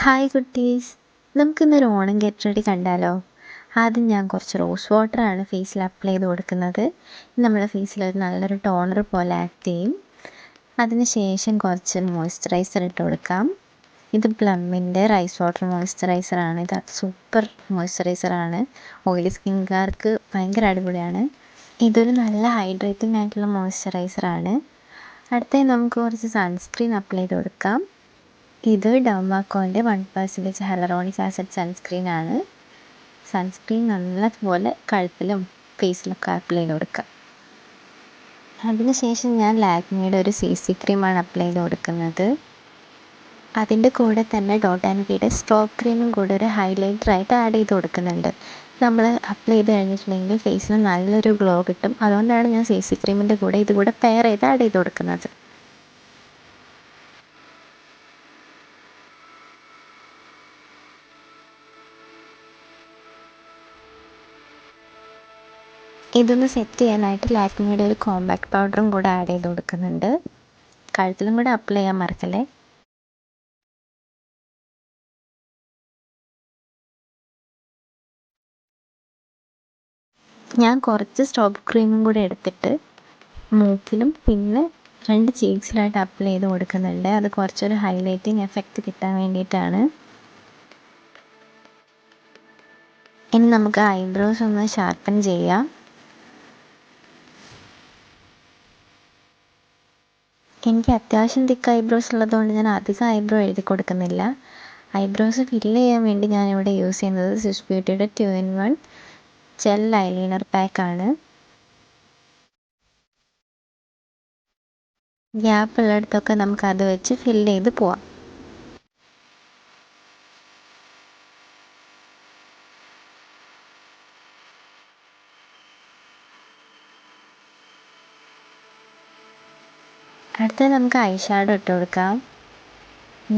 Hi കുട്ടീസ്, നമുക്കിന്നൊരു Onam get ready കണ്ടാലോ? ആദ്യം ഞാൻ കുറച്ച് റോസ് വാട്ടറാണ് ഫേസിൽ അപ്ലൈ ചെയ്ത് കൊടുക്കുന്നത്. നമ്മുടെ ഫേസിൽ ഒരു നല്ലൊരു ടോണർ പോലെ ആക്ട് ചെയ്യും. അതിനുശേഷം കുറച്ച് മോയ്സ്ചറൈസർ ഇട്ട് കൊടുക്കാം. ഇത് പ്ലമ്മിൻ്റെ റൈസ് വാട്ടർ മോയ്സ്ചറൈസറാണ്. ഇത് സൂപ്പർ മോയ്സ്ചറൈസറാണ്. ഓയിലി സ്കിൻകാർക്ക് ഭയങ്കര അടിപൊളിയാണ്. ഇതൊരു നല്ല ഹൈഡ്രേറ്റിംഗ് ആയിട്ടുള്ള മോയ്സ്ചറൈസറാണ്. അടുത്തായി നമുക്ക് കുറച്ച് സൺസ്ക്രീൻ അപ്ലൈ ചെയ്ത് കൊടുക്കാം. ഇത് ഡെർമാക്കോൻ്റെ 1% ഹ്യാലറോണിക് ആസിഡ് സൺസ്ക്രീനാണ്. സൺസ്ക്രീൻ നല്ലപോലെ കഴുത്തിലും ഫേസിലൊക്കെ അപ്ലൈ ചെയ്ത് കൊടുക്കുക. അതിനുശേഷം ഞാൻ ലാക്മിയുടെ ഒരു CC ക്രീമാണ് അപ്ലൈ ചെയ്ത് കൊടുക്കുന്നത്. അതിൻ്റെ കൂടെ തന്നെ ഡോട്ട് ആൻഡ് കീയുടെ സ്ട്രോക്ക് ക്രീമും കൂടെ ഒരു ഹൈലൈറ്ററായിട്ട് ആഡ് ചെയ്ത് കൊടുക്കുന്നുണ്ട്. നമ്മൾ അപ്ലൈ ചെയ്ത് കഴിഞ്ഞിട്ടുണ്ടെങ്കിൽ ഫേസിന് നല്ലൊരു ഗ്ലോ കിട്ടും. അതുകൊണ്ടാണ് ഞാൻ CC ക്രീമിൻ്റെ കൂടെ ഇതുകൂടെ പെയർ ചെയ്ത് ആഡ് ചെയ്ത് കൊടുക്കുന്നത്. ഇതൊന്ന് സെറ്റ് ചെയ്യാനായിട്ട് ലാക്മിയുടെ ഒരു കോമ്പാക്ട് പൗഡറും കൂടെ ആഡ് ചെയ്ത് കൊടുക്കുന്നുണ്ട്. കഴുത്തിലും കൂടെ അപ്ലൈ ചെയ്യാൻ മറക്കല്ലേ. ഞാൻ കുറച്ച് സ്ട്രോബ് ക്രീമും കൂടെ എടുത്തിട്ട് മൂക്കിലും പിന്നെ 2 ചീക്സിലായിട്ട് അപ്ലൈ ചെയ്ത് കൊടുക്കുന്നുണ്ട്. അത് കുറച്ചൊരു ഹൈലൈറ്റിങ് എഫക്റ്റ് കിട്ടാൻ വേണ്ടിയിട്ടാണ്. ഇനി നമുക്ക് ഐബ്രോസ് ഒന്ന് ഷാർപ്പൻ ചെയ്യാം. എനിക്ക് അത്യാവശ്യം തിക്ക് ഐബ്രോസ് ഉള്ളതുകൊണ്ട് ഞാൻ അധികം ഐബ്രോ എഴുതി കൊടുക്കുന്നില്ല. ഐബ്രോസ് ഫില്ല് ചെയ്യാൻ വേണ്ടി ഞാനിവിടെ യൂസ് ചെയ്യുന്നത് സ്വിസ് ബ്യൂട്ടിയുടെ 2-in-1 ജെൽ ഐലൈനർ പാക്കാണ്. ഗ്യാപ്പ് ഉള്ളിടത്തൊക്കെ നമുക്കത് വെച്ച് ഫില്ല് ചെയ്ത് പോവാം. അടുത്തത് നമുക്ക് ഐ ഷാഡോ ഇട്ട് കൊടുക്കാം.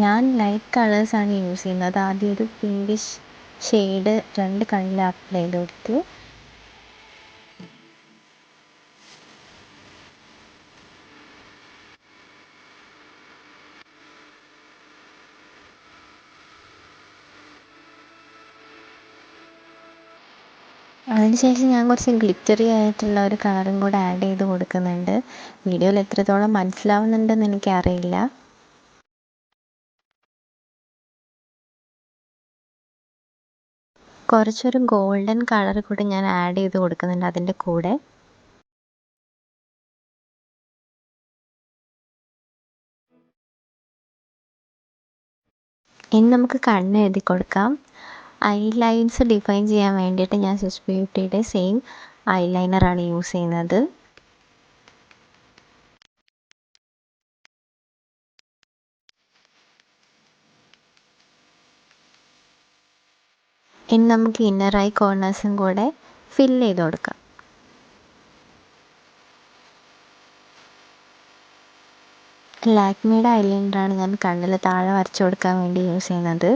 ഞാൻ ലൈറ്റ് കളേഴ്സാണ് യൂസ് ചെയ്യുന്നത്. ആദ്യം ഒരു പിങ്കിഷ് ഷെയ്ഡ് 2 കണ്ണിൽ അപ്ലൈ ചെയ്ത് കൊടുത്തു. അതിനുശേഷം ഞാൻ കുറച്ച് ഗ്ലിറ്ററി ആയിട്ടുള്ള ഒരു കളറും കൂടെ ആഡ് ചെയ്ത് കൊടുക്കുന്നുണ്ട്. വീഡിയോയിൽ എത്രത്തോളം മനസ്സിലാവുന്നുണ്ടെന്ന് എനിക്കറിയില്ല. കുറച്ചൊരു ഗോൾഡൻ കളർ കൂടി ഞാൻ ആഡ് ചെയ്ത് കൊടുക്കുന്നുണ്ട് അതിൻ്റെ കൂടെ. ഇനി നമുക്ക് കണ്ണ് എഴുതി കൊടുക്കാം. ഐ ലൈൻസ് ഡിഫൈൻ ചെയ്യാൻ വേണ്ടിയിട്ട് ഞാൻ സ്വിസ് ബ്യൂട്ടിയുടെ സെയിം ഐലൈനറാണ് യൂസ് ചെയ്യുന്നത്. ഇനി നമുക്ക് ഇന്നർ ഐ കോർണേഴ്സും കൂടെ ഫില്ല് ചെയ്ത് കൊടുക്കാം. ലാക്മിയുടെ ഐലൈനറാണ് ഞാൻ കണ്ണിൽ താഴെ വരച്ചു കൊടുക്കാൻ വേണ്ടി യൂസ് ചെയ്യുന്നത്.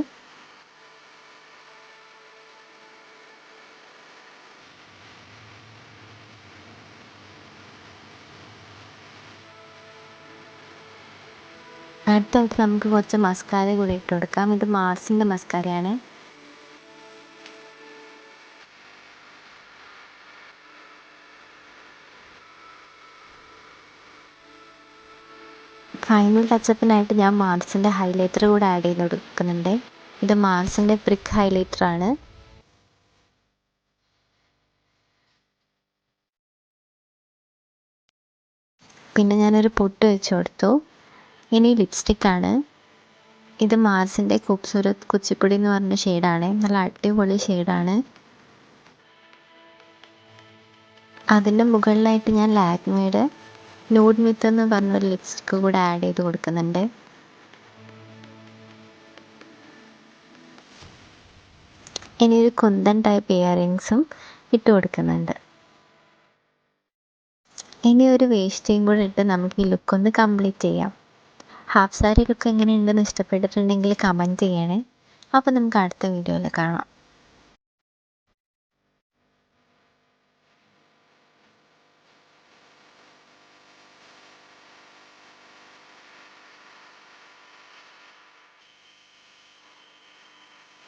അടുത്തായിട്ട് നമുക്ക് കുറച്ച് മസ്കാര കൂടി ഇട്ട് കൊടുക്കാം. ഇത് മാർസിൻ്റെ മസ്കാരയാണ്. ഫൈനൽ ടച്ചപ്പിനായിട്ട് ഞാൻ മാർസിൻ്റെ ഹൈലൈറ്റർ കൂടെ ആഡ് ചെയ്ത് കൊടുക്കുന്നുണ്ട്. ഇത് മാർസിൻ്റെ ബ്രിക്ക് ഹൈലൈറ്ററാണ്. പിന്നെ ഞാനൊരു പൊട്ട് വെച്ച് കൊടുത്തു. ഇനി ലിപ്സ്റ്റിക്കാണ്. ഇത് മാർസിൻ്റെ ഖൂബ്സൂരത് കുച്ചിപ്പുടി എന്ന് പറഞ്ഞ ഷെയ്ഡാണ്. നല്ല അടിപൊളി ഷെയ്ഡാണ്. അതിൻ്റെ മുകളിലായിട്ട് ഞാൻ ലാക്മിയുടെ നൂഡ് മിത്ത് എന്ന് പറഞ്ഞൊരു ലിപ്സ്റ്റിക്ക് കൂടെ ആഡ് ചെയ്ത് കൊടുക്കുന്നുണ്ട്. ഇനി ഒരു കുന്തൻ ടൈപ്പ് ഇയറിങ്സും ഇട്ട് കൊടുക്കുന്നുണ്ട്. ഇനി ഒരു വേസ്റ്റിയും കൂടെ ഇട്ട് നമുക്ക് ഈ ലുക്കൊന്ന് കംപ്ലീറ്റ് ചെയ്യാം. ഹാഫ് സാരി ലുക്ക് എങ്ങനെയുണ്ടെന്ന് ഇഷ്ടപ്പെട്ടിട്ടുണ്ടെങ്കിൽ കമൻറ്റ് ചെയ്യണേ. അപ്പോൾ നമുക്ക് അടുത്ത വീഡിയോയിൽ കാണാം.